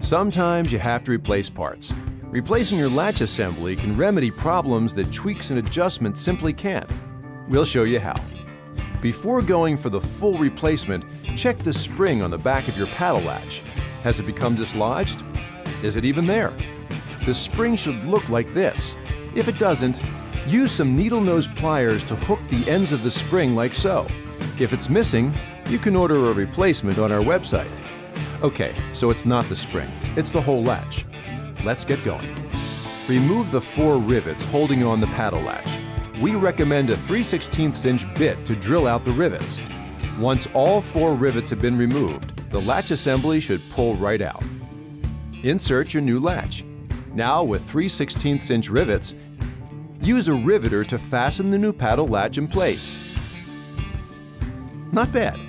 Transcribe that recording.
Sometimes you have to replace parts. Replacing your latch assembly can remedy problems that tweaks and adjustments simply can't. We'll show you how. Before going for the full replacement, check the spring on the back of your paddle latch. Has it become dislodged? Is it even there? The spring should look like this. If it doesn't, use some needle nose pliers to hook the ends of the spring like so. If it's missing, you can order a replacement on our website. Okay, so it's not the spring, it's the whole latch. Let's get going. Remove the 4 rivets holding on the paddle latch. We recommend a 3/16 inch bit to drill out the rivets. Once all 4 rivets have been removed, the latch assembly should pull right out. Insert your new latch. Now with 3/16 inch rivets, use a riveter to fasten the new paddle latch in place. Not bad.